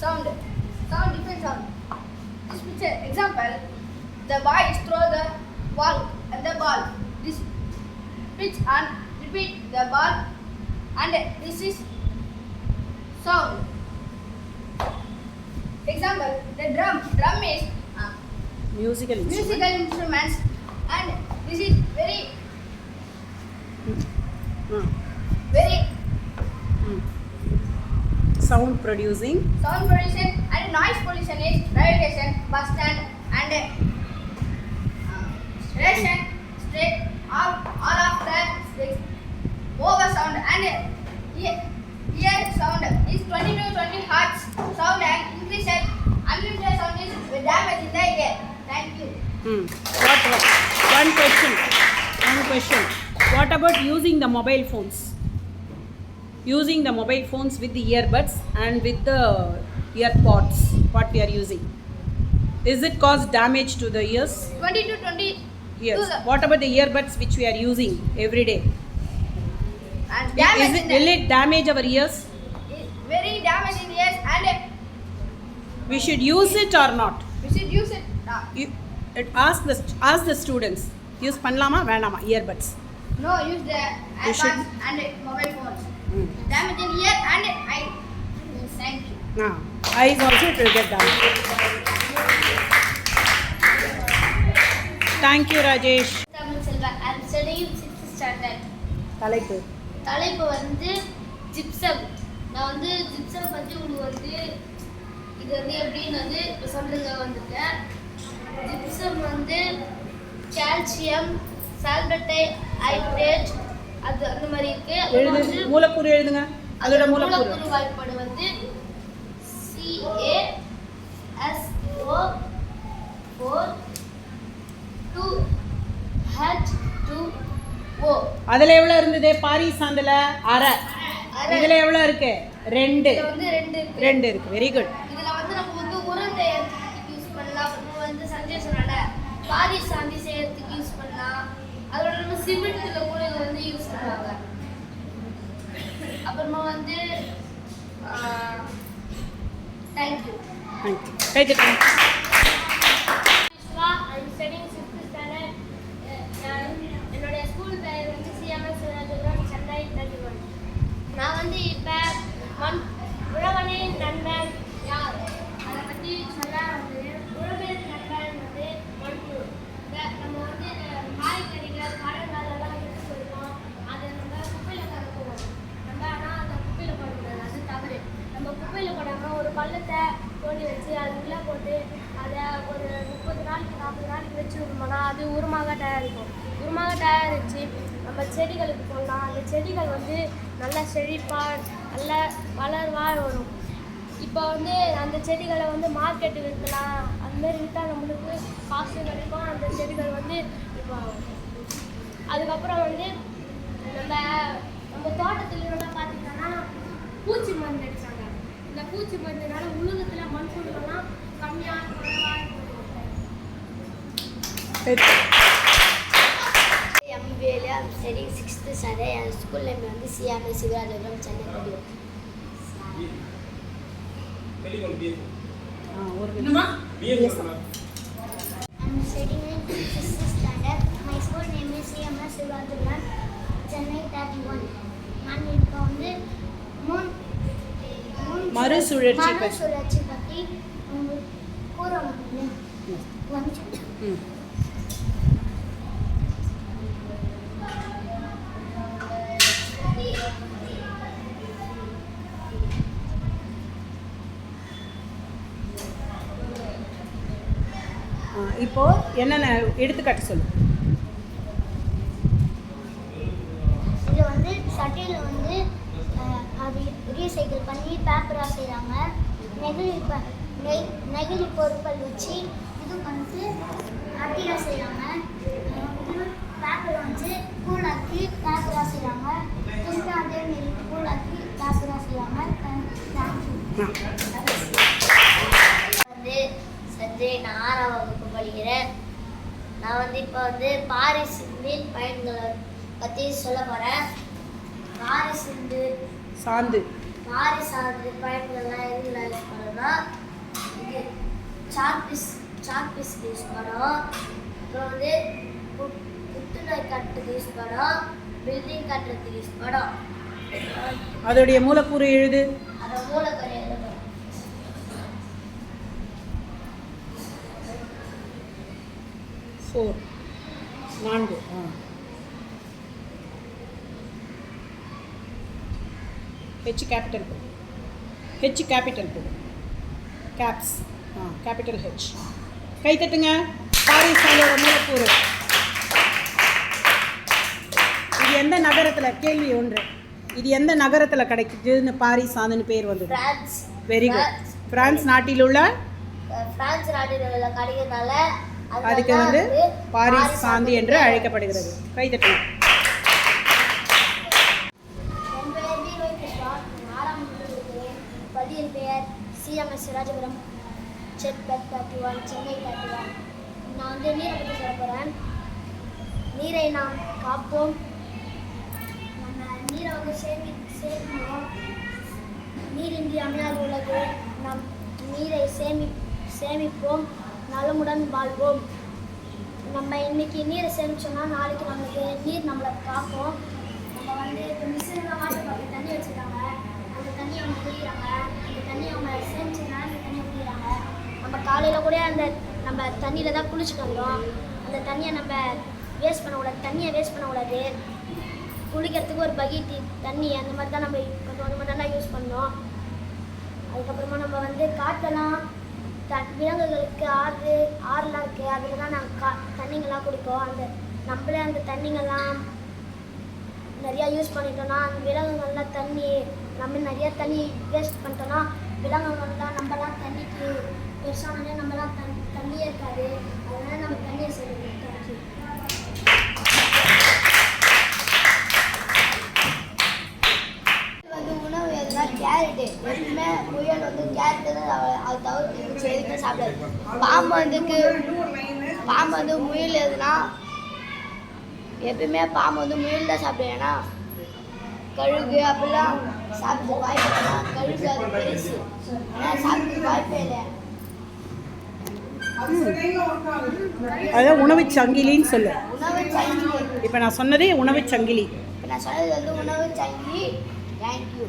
sound different sound. This picture example, the boys throw the ball at the ball. This pitch and repeat the ball, and this is sound. Example, the drum is musical instruments, and this is very sound producing and noise pollution is railway station, bus stand, and station, street, all of the over sound, and ear sound is 20 to 20 hertz sound, and increased unlimited sound is damage in the ear. Thank you. One question. What about using the mobile phones? Using the mobile phones with the earbuds and with the earpods, what we are using, is it cause damage to the ears? 20 to 20 Yes. What about the earbuds which we are using every day? And damage will it damage our ears? Very damage in ears, and we should use it or not? we should use it. Ask the students, use பண்ணலாமா வேணாமா earbuds? No, use the iPads and mobile phones. Damage in ear and eye. Thank you. Eyes also it will get damaged. Thank you, Rajesh. Tamil Selva, I am studying 6th standard. தலைப்பு வந்து gypsum. நான் வந்து gypsum பற்றி உங்களுக்கு வந்து இது வந்து எப்படின்னு வந்து சொல்லுங்க வந்துட்டேன். ஜிப்சம் வந்து கால்சியம் சல்பேட்டை ஹைட்ரேட் அது அந்த மாதிரி இருக்கு. எழுது மூலக்கூறு எழுதுங்க. அதோட மூலக்கூறு வாய்ப்பாடு வந்து CaSO4 2H2O. அதுல எவ்வளவு இருந்தது? பாரிஸ் சாந்துல அரை. இதுல எவ்வளவு இருக்கு? 2. இது வந்து 2 இருக்கு. Very good. இதுல வந்து நம்ம வந்து உரம் தயாரிக்கிறதுக்கு யூஸ் பண்ணலாம். அப்புறம் வந்து சஞ்சய் சொன்னால பாரிஸ் சாந்தி செய்யறதுக்கு யூஸ் பண்ணலாம். அதோட நம்ம சிமெண்ட்ல கூட இதை வந்து யூஸ் பண்ணுவாங்க. அப்புறமா வந்து thank you. I'm studying 6th standard. என்னுடைய ஸ்கூல் பேர் வந்து CMS சிவராஜபுரம், சென்னை 31. நான் வந்து இப்போ உழவனின் நண்பன் யார் அதை பற்றி சொல்ல வந்து உழவனின் நண்பன் வந்து மண்புழு. நம்ம வந்து காய்கறிகள் பழங்கள் எல்லாம் எடுத்து போயிருக்கோம். அதை நம்ம குப்பையில் கலக்குவோம். நம்ம ஆனால் அந்த குப்பையில் போடக்கூடாது, அது தவறு. நம்ம குப்பையில் போடாமல் ஒரு பள்ளத்தை தோண்டி வச்சு அது உள்ளே போட்டு அதை ஒரு 30 நாளைக்கு 40 நாளைக்கு வச்சு விடுமோனா அது உரமாக தயாரிக்கும். உரமாக தயாரித்து நம்ம செடிகளுக்கு போடலாம். அந்த செடிகள் வந்து நல்லா செழிப்பாக நல்லா வளர்வாக வரும். இப்போ வந்து அந்த செடிகளை வந்து மார்க்கெட்டு விற்கலாம். அதுமாரி விற்றால் நம்மளுக்கு காசு கிடைக்கும். அந்த செடிகள் வந்து இப்போ அதுக்கப்புறம் வந்து நம்ம தோட்டத்துலாம் பார்த்திங்கன்னா பூச்சி மருந்து அடித்தாங்க. இந்த பூச்சி மருந்துனால உலகத்தில் மண்புழுலாம் கம்மியாக குறைவாக MBA studying 6th standard. என் ஸ்கூல் நேம் வந்து CMS Sivarajapuram, Chennai 31. I'm studying in 6th standard. My school name is CMS Sivarajapuram, Chennai 31. நான் இப்போ வந்து மறுசுழற்சி பற்றி கூற முடியும். இப்போ என்னென்ன எடுத்துக்காட்டு சொல்லு. இதில் வந்து சட்டையில் வந்து அது ரீசைக்கிள் பண்ணி பேப்பராக செய்கிறாங்க. நெகிழி பொருட்கள் வச்சு இது வந்து அட்டியாக செய்கிறாங்க. பேப்பரை வந்து கூழாக்கி பேப்பராக செய்கிறாங்க. திரும்ப அதே மாரி கூழாக்கி பேப்பராக செய்கிறாங்க. வந்து சஞ்சய், நான் 6ஆம் வகுப்பு படிக்கிறேன். நான் வந்து இப்போ வந்து பாரிஸ் மீன் பயன்களை பற்றி சொல்ல போகிறேன். பாரிஸ் வந்து சாந்து பாரி சார்ந்த பயன்கள்லாம் எதுல யூஸ் பண்ணோம்னா இது சாக் பீஸ் யூஸ் பண்ணோம். அப்புறம் வந்து புத்துநோய் கட்டுறதுக்கு யூஸ் பண்ணோம். பில்டிங் கட்டுறதுக்கு யூஸ் பண்ணோம். அதோடைய மூலக்கூறு எழுது. அந்த மூலக்கூறு எழுது. 4 4 H capital போடு. H capital போடு. caps capital H. கை தட்டுங்க. பாரிசாலோட மூலக்கூறு இது எந்த நகரத்தில்? கேள்வி ஒன்று. இது எந்த நகரத்தில் கிடைக்குதுன்னு பாரிசான்னு பேர் வந்தது? பிரான்ஸ். Very good. பிரான்ஸ் நாட்டில் உள்ள கிடைக்கிறதுனால அதுக்கு வந்து பாரிஸ் சாந்தி என்று அழைக்கப்படுகிறது. கை தட்டுங்க. பள்ளியின் பெயர் CMS ராஜபுரம், சென்னை 31. நான் வந்து நீரை பற்றி சொல்ல போகிறேன். நீரை நாம் காப்போம். நம்ம நீரை வந்து சேமிக்கணும். நீரின்றி அமையாது உள்ளது. நம் நீரை சேமிப்போம். நலமுடன் வாழ்வோம். நம்ம இன்னைக்கு நீரை சேமிச்சோம்னா நாளைக்கு நம்மளுக்கு நீர் நம்மளை காக்கும். நம்ம வந்து இப்போ மிஷினில் வாட்டர் பாட்டில் தண்ணி வச்சுருக்காங்க. அந்த தண்ணியை அவங்க குடிக்கிறாங்க. அந்த தண்ணியை அவங்க சேமிச்சதுனால அந்த தண்ணியை குடிக்கிறாங்க. நம்ம காலையில் கூட அந்த நம்ம தண்ணியில் தான் குளிச்சுட்டு வந்தோம். அந்த தண்ணியை நம்ம வேஸ்ட் பண்ணக்கூடாது. குளிக்கிறதுக்கு ஒரு பக்கெட் தண்ணி அந்த மாதிரி தான் நம்ம கொஞ்சம் நல்லா யூஸ் பண்ணோம். அதுக்கப்புறமா நம்ம வந்து காட்டெல்லாம் விலங்குகளுக்கு ஆறுலாம் இருக்குது. அதில் தான் நாங்கள் தண்ணிங்கள்லாம் குடிப்போம். நம்மளே அந்த தண்ணிங்கள்லாம் நிறையா யூஸ் பண்ணிட்டோன்னா அந்த விலங்குகள்லாம் நம்ம நிறையா தண்ணி வேஸ்ட் பண்ணிட்டோன்னா விலங்குகள்லாம் நம்மலாம் தண்ணிக்கு பெருசானே நம்மலாம் தண்ணியே இருக்காது. அதனால் நம்ம தண்ணியை சேர்க்கணும். உணவு எதுனா கேரட்டு. எப்பவுமே முயல் வந்து கேரட்டு தான் அது தவிர்த்து எதுவுமே சாப்பிடாது. பாம்பு வந்து முயல் எதுனா எப்பவுமே பாம்பு வந்து முயல் தான் சாப்பிடும். ஏன்னா கழுகு அப்படிலாம் சாப்பிட்டு வாய்ப்பு இல்லைனா கழுகு அது பெருசு. ஏன்னா சாப்பிட்டு வாய்ப்பே இல்லை. அதான் உணவுச் சங்கிலின்னு சொல்லு. உணவுச் சங்கிலி. இப்போ நான் சொன்னதே உணவுச் சங்கிலி. இப்போ நான் சொன்னது வந்து உணவுச் சங்கிலி. தேங்க்யூ.